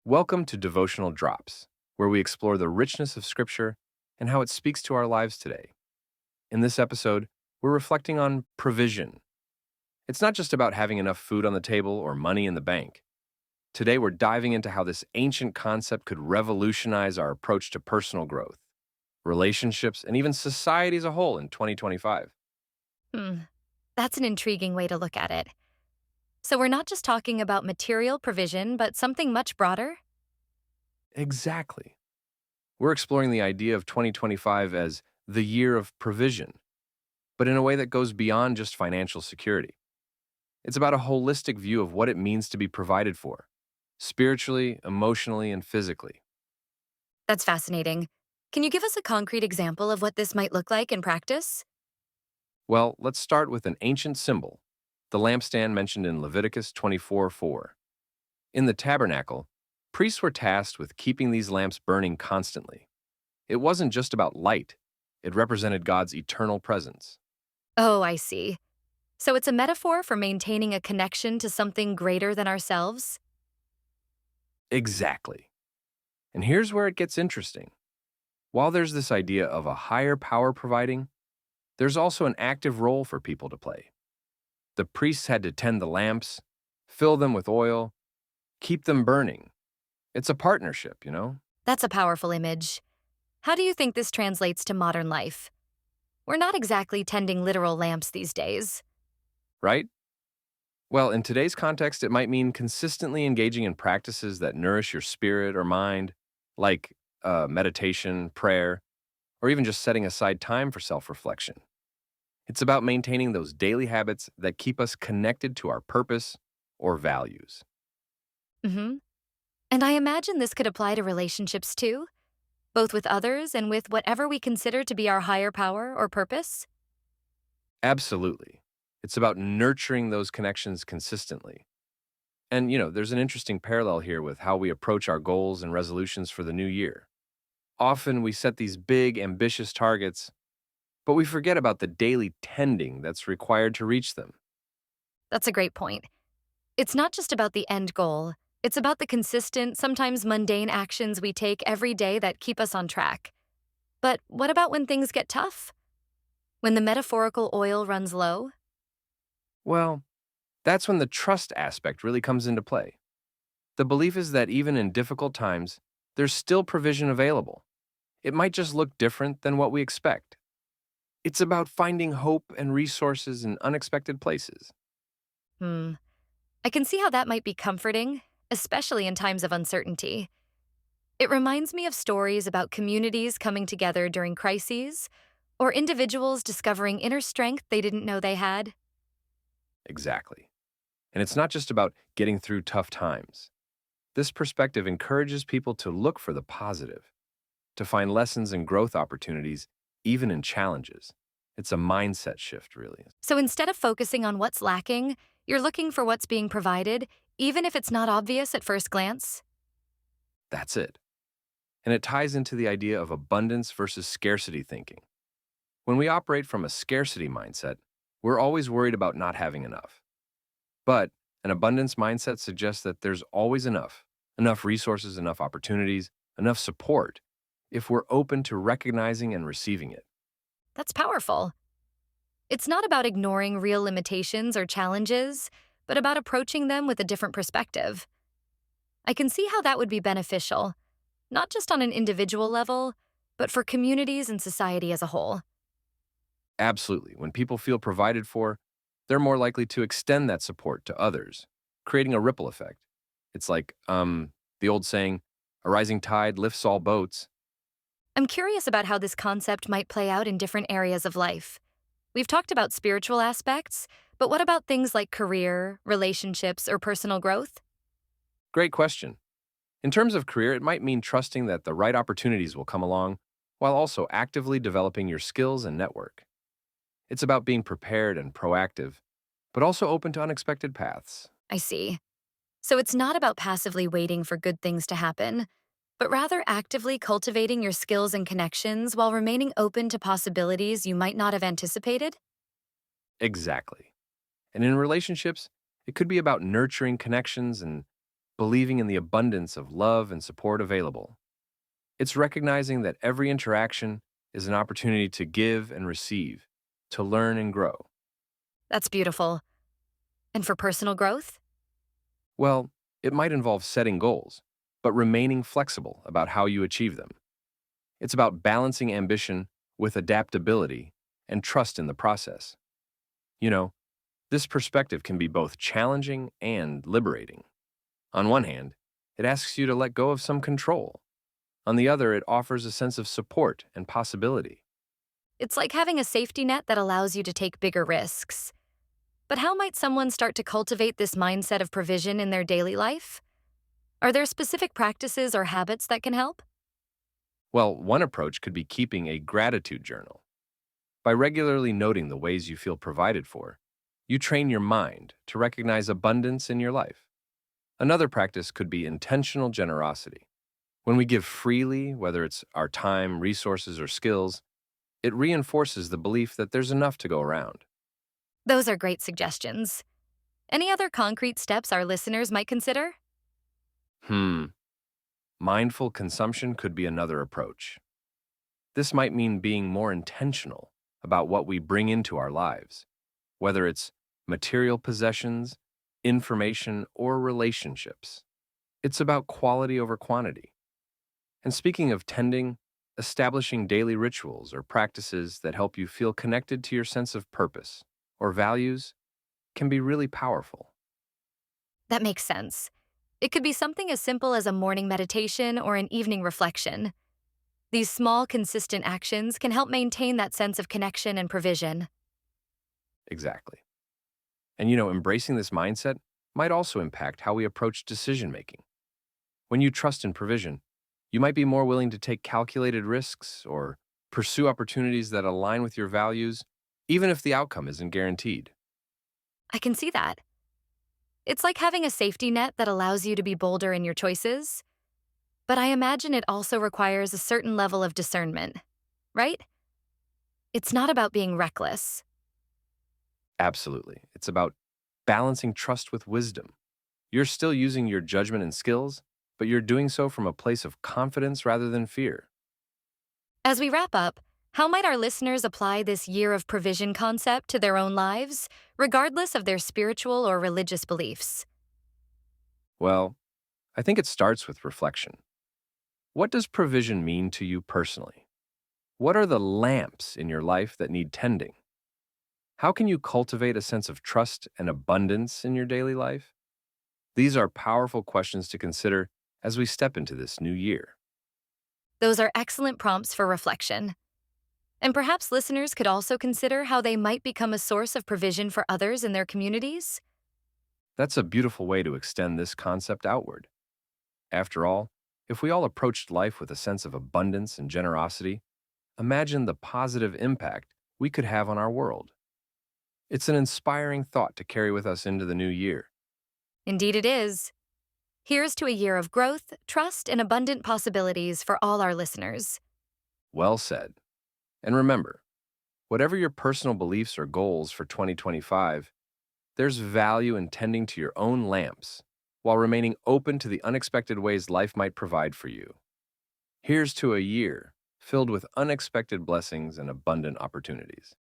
Welcome to Devotional Drops, where we explore the richness of Scripture and how it speaks to our lives today. In this episode, we're reflecting on provision. It's not just about having enough food on the table or money in the bank. Today, we're diving into how this ancient concept could revolutionize our approach to personal growth, relationships, and even society as a whole in 2025. Hmm, that's an intriguing way to look at it. So we're not just talking about material provision, but something much broader? Exactly. We're exploring the idea of 2025 as the year of provision, but in a way that goes beyond just financial security. It's about a holistic view of what it means to be provided for, spiritually, emotionally, and physically. That's fascinating. Can you give us a concrete example of what this might look like in practice? Well, let's start with an ancient symbol, the lampstand mentioned in Leviticus 24:4. In the tabernacle, priests were tasked with keeping these lamps burning constantly. It wasn't just about light, it represented God's eternal presence. Oh, I see. So it's a metaphor for maintaining a connection to something greater than ourselves? Exactly. And here's where it gets interesting. While there's this idea of a higher power providing, there's also an active role for people to play. The priests had to tend the lamps, fill them with oil, keep them burning. It's a partnership, That's a powerful image. How do you think this translates to modern life? We're not exactly tending literal lamps these days. right? Well, in today's context, it might mean consistently engaging in practices that nourish your spirit or mind, like meditation, prayer, or even just setting aside time for self reflection. It's about maintaining those daily habits that keep us connected to our purpose or values. Mm-hmm. And I imagine this could apply to relationships too, both with others and with whatever we consider to be our higher power or purpose. Absolutely. It's about nurturing those connections consistently. And there's an interesting parallel here with how we approach our goals and resolutions for the new year. Often we set these big, ambitious targets, but we forget about the daily tending that's required to reach them. That's a great point. It's not just about the end goal, it's about the consistent, sometimes mundane actions we take every day that keep us on track. But what about when things get tough? When the metaphorical oil runs low? Well, that's when the trust aspect really comes into play. The belief is that even in difficult times, there's still provision available. It might just look different than what we expect. It's about finding hope and resources in unexpected places. Hmm. I can see how that might be comforting, especially in times of uncertainty. It reminds me of stories about communities coming together during crises, or individuals discovering inner strength they didn't know they had. Exactly. And it's not just about getting through tough times. This perspective encourages people to look for the positive, to find lessons and growth opportunities, even in challenges. It's a mindset shift, really. So instead of focusing on what's lacking, you're looking for what's being provided, even if it's not obvious at first glance. That's it. And it ties into the idea of abundance versus scarcity thinking. When we operate from a scarcity mindset, we're always worried about not having enough. But an abundance mindset suggests that there's always enough resources, enough opportunities, enough support, if we're open to recognizing and receiving it. That's powerful. It's not about ignoring real limitations or challenges, but about approaching them with a different perspective. I can see how that would be beneficial, not just on an individual level, but for communities and society as a whole. Absolutely. When people feel provided for, they're more likely to extend that support to others, creating a ripple effect. It's like the old saying, a rising tide lifts all boats. I'm curious about how this concept might play out in different areas of life. We've talked about spiritual aspects, but what about things like career, relationships, or personal growth? Great question. In terms of career, it might mean trusting that the right opportunities will come along while also actively developing your skills and network. It's about being prepared and proactive, but also open to unexpected paths. I see. So it's not about passively waiting for good things to happen, but rather actively cultivating your skills and connections while remaining open to possibilities you might not have anticipated? Exactly. And in relationships, it could be about nurturing connections and believing in the abundance of love and support available. It's recognizing that every interaction is an opportunity to give and receive, to learn and grow. That's beautiful. And for personal growth? Well, it might involve setting goals, but remaining flexible about how you achieve them. It's about balancing ambition with adaptability and trust in the process. You know, this perspective can be both challenging and liberating. On one hand, it asks you to let go of some control. On the other, it offers a sense of support and possibility. It's like having a safety net that allows you to take bigger risks. But how might someone start to cultivate this mindset of provision in their daily life? Are there specific practices or habits that can help? Well, one approach could be keeping a gratitude journal. By regularly noting the ways you feel provided for, you train your mind to recognize abundance in your life. Another practice could be intentional generosity. When we give freely, whether it's our time, resources, or skills, it reinforces the belief that there's enough to go around. Those are great suggestions. Any other concrete steps our listeners might consider? Hmm, Mindful consumption could be another approach. This might mean being more intentional about what we bring into our lives, whether it's material possessions, information, or relationships. It's about quality over quantity. And speaking of tending, establishing daily rituals or practices that help you feel connected to your sense of purpose or values can be really powerful. That makes sense. It could be something as simple as a morning meditation or an evening reflection. These small, consistent actions can help maintain that sense of connection and provision. Exactly. And embracing this mindset might also impact how we approach decision making. When you trust in provision, you might be more willing to take calculated risks or pursue opportunities that align with your values, even if the outcome isn't guaranteed. I can see that. It's like having a safety net that allows you to be bolder in your choices, but I imagine it also requires a certain level of discernment, right? It's not about being reckless. Absolutely. It's about balancing trust with wisdom. You're still using your judgment and skills, but you're doing so from a place of confidence rather than fear. As we wrap up, how might our listeners apply this year of provision concept to their own lives, regardless of their spiritual or religious beliefs? Well, I think it starts with reflection. What does provision mean to you personally? What are the lamps in your life that need tending? How can you cultivate a sense of trust and abundance in your daily life? These are powerful questions to consider as we step into this new year. Those are excellent prompts for reflection. And perhaps listeners could also consider how they might become a source of provision for others in their communities. That's a beautiful way to extend this concept outward. After all, if we all approached life with a sense of abundance and generosity, imagine the positive impact we could have on our world. It's an inspiring thought to carry with us into the new year. Indeed, it is. Here's to a year of growth, trust, and abundant possibilities for all our listeners. Well said. And remember, whatever your personal beliefs or goals for 2025, there's value in tending to your own lamps while remaining open to the unexpected ways life might provide for you. Here's to a year filled with unexpected blessings and abundant opportunities.